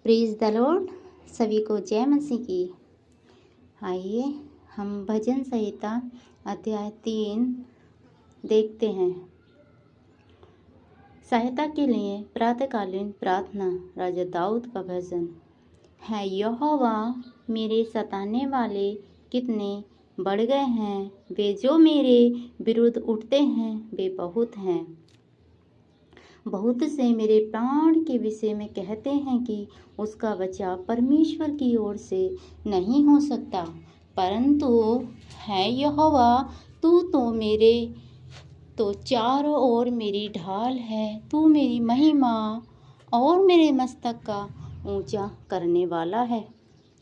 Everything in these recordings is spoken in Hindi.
Praise the Lord. सभी को जय मसीह की। आइए हम भजन संहिता अध्याय 3 देखते हैं। सहायता के लिए प्रातःकालीन प्रार्थना। राजा दाऊद का भजन है। यहोवा मेरे सताने वाले कितने बढ़ गए हैं, वे जो मेरे विरुद्ध उठते हैं वे बहुत हैं। बहुत से मेरे प्राण के विषय में कहते हैं कि उसका बचाव परमेश्वर की ओर से नहीं हो सकता, परंतु है यहोवा तू तो चारों ओर मेरी ढाल है। तू मेरी महिमा और मेरे मस्तक का ऊंचा करने वाला है।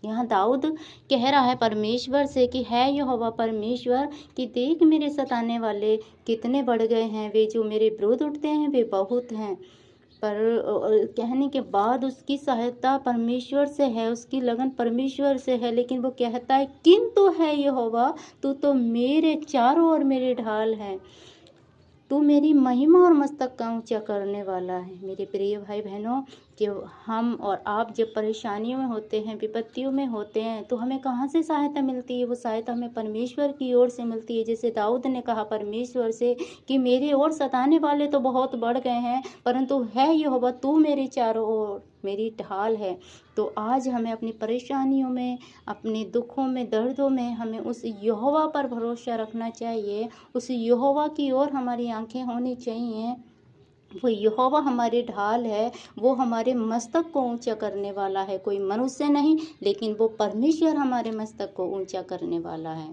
यहाँ दाऊद कह रहा है परमेश्वर से कि है यहोवा परमेश्वर कि देख मेरे सताने वाले कितने बढ़ गए हैं, वे जो मेरे विरुद्ध उठते हैं वे बहुत हैं। पर कहने के बाद उसकी सहायता परमेश्वर से है, उसकी लगन परमेश्वर से है, लेकिन वो कहता है किंतु है यहोवा तू तो मेरे चारों ओर मेरी ढाल है, तू मेरी महिमा और मस्तक का ऊंचा करने वाला है। मेरे प्रिय भाई बहनों, जब हम और आप जब परेशानियों में होते हैं, विपत्तियों में होते हैं, तो हमें कहाँ से सहायता मिलती है? वो सहायता हमें परमेश्वर की ओर से मिलती है। जैसे दाऊद ने कहा परमेश्वर से कि मेरे ओर सताने वाले तो बहुत बढ़ गए हैं, परंतु है यहोवा तू मेरे चारों ओर मेरी ढाल है। तो आज हमें अपनी परेशानियों में, अपने दुखों में, दर्दों में हमें उस यहोवा पर भरोसा रखना चाहिए। उस यहोवा की ओर हमारी आंखें होनी चाहिए। वो यहोवा हमारी ढाल है, वो हमारे मस्तक को ऊंचा करने वाला है। कोई मनुष्य नहीं, लेकिन वो परमेश्वर हमारे मस्तक को ऊंचा करने वाला है।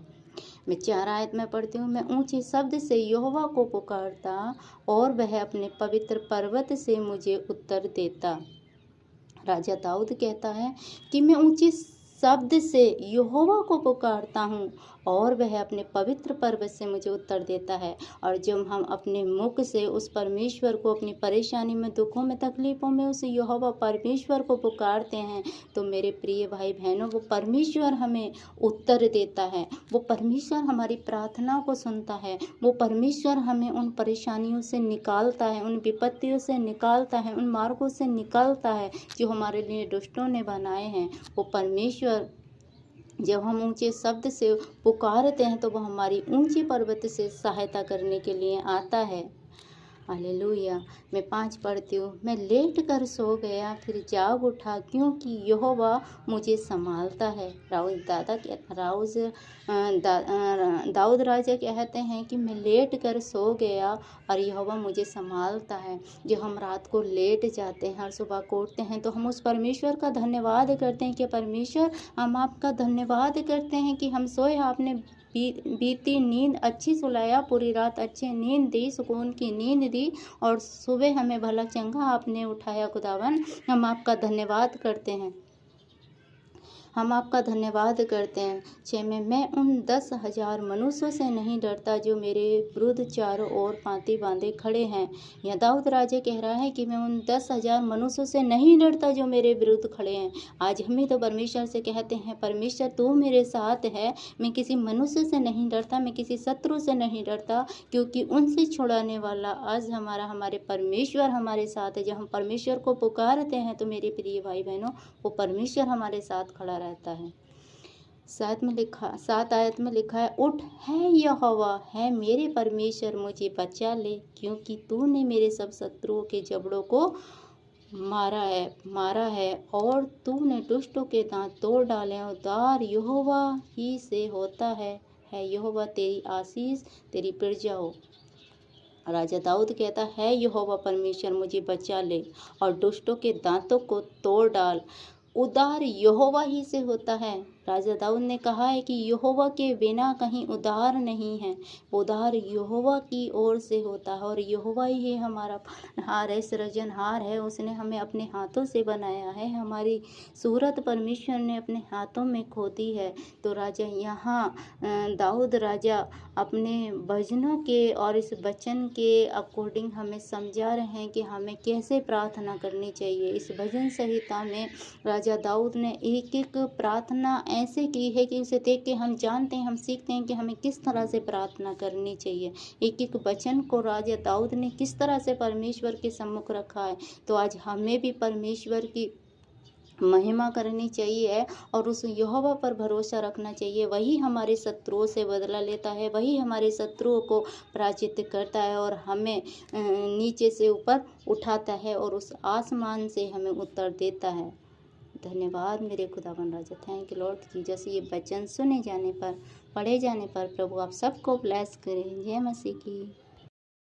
मैं 4 आयत में पढ़ती हूँ। मैं ऊंचे शब्द से यहोवा को पुकारता और वह अपने पवित्र पर्वत से मुझे उत्तर देता। राजा दाऊद कहता है कि मैं ऊंचे शब्द से यहोवा को पुकारता हूँ और वह अपने पवित्र पर्वत से मुझे उत्तर देता है। और जब हम अपने मुख से उस परमेश्वर को अपनी परेशानी में, दुखों में, तकलीफ़ों में उस यहोवा परमेश्वर को पुकारते हैं, तो मेरे प्रिय भाई बहनों, वो परमेश्वर हमें उत्तर देता है। वो परमेश्वर हमारी प्रार्थना को सुनता है। वो परमेश्वर हमें उन परेशानियों से निकालता है, उन विपत्तियों से निकालता है, उन मार्गों से निकालता है जो हमारे लिए दुष्टों ने बनाए हैं। वो परमेश्वर जब हम ऊंचे शब्द से पुकारते हैं तो वह हमारी ऊंची पर्वत से सहायता करने के लिए आता है। हालेलुया। मैं 5 पढ़ती हूँ। मैं लेट कर सो गया, फिर जाग उठा, क्योंकि यहोवा मुझे संभालता है। दाऊद राजा कहते हैं कि मैं लेट कर सो गया और यहोवा मुझे संभालता है। जो हम रात को लेट जाते हैं और सुबह को उठते हैं तो हम उस परमेश्वर का धन्यवाद करते हैं कि परमेश्वर हम आपका धन्यवाद करते हैं कि हम सोए, आपने बीती नींद अच्छी सुलाया, पूरी रात अच्छी नींद दी, सुकून की नींद दी और सुबह हमें भला चंगा आपने उठाया। खुदावन, हम आपका धन्यवाद करते हैं। हम आपका धन्यवाद करते हैं। 6 में मैं उन 10,000 मनुष्यों से नहीं डरता जो मेरे विरुद्ध चारों ओर पांति बांधे खड़े हैं। यह दाऊद राजा कह रहा है कि मैं उन 10,000 मनुष्यों से नहीं डरता जो मेरे विरुद्ध खड़े हैं। आज हम ही तो परमेश्वर से कहते हैं परमेश्वर तू मेरे साथ है, मैं किसी मनुष्य से नहीं डरता, मैं किसी शत्रु से नहीं डरता, क्योंकि उनसे छुड़ाने वाला आज हमारे परमेश्वर हमारे साथ है। जब हम परमेश्वर को पुकारते हैं तो मेरे प्रिय भाई बहनों, वो परमेश्वर हमारे साथ खड़ा रहता है। 7 आयत में लिखा है, उठ है यहोवा है मेरे परमेश्वर, मुझे बचा ले, क्योंकि तूने मेरे सब शत्रुओं के जबड़ों को मारा है और तूने दुष्टों के दांत तोड़ डाले। उद्धार यहोवा ही से होता है यहोवा तेरी आशीष तेरी प्रजा हो। राजा दाऊद कहता है यहोवा परमेश्वर मुझे बचा ले और दुष्टों के दांतों को तोड़ डाल। उद्धार यहोवा ही से होता है। राजा दाऊद ने कहा है कि यहोवा के बिना कहीं उद्धार नहीं है। उद्धार यहोवा की ओर से होता है और यहोवा ही हमारा पालनहार है, सृजनहार है। उसने हमें अपने हाथों से बनाया है। हमारी सूरत परमेश्वर ने अपने हाथों में खोदी है। तो राजा यहाँ दाऊद राजा अपने भजनों के और इस वचन के अकॉर्डिंग हमें समझा रहे हैं कि हमें कैसे प्रार्थना करनी चाहिए। इस भजन संहिता में राजा दाऊद ने एक एक प्रार्थना ऐसे की है कि उसे देख के हम जानते हैं, हम सीखते हैं कि हमें किस तरह से प्रार्थना करनी चाहिए। एक एक वचन को राजा दाऊद ने किस तरह से परमेश्वर के सम्मुख रखा है। तो आज हमें भी परमेश्वर की महिमा करनी चाहिए और उस यहोवा पर भरोसा रखना चाहिए। वही हमारे शत्रुओं से बदला लेता है, वही हमारे शत्रुओं को पराजित करता है और हमें नीचे से ऊपर उठाता है और उस आसमान से हमें उत्तर देता है। धन्यवाद मेरे खुदावन राजा। Thank you Lord Jesus. ये वचन सुने जाने पर, पढ़े जाने पर प्रभु आप सबको ब्लेस करें। जय मसीह की।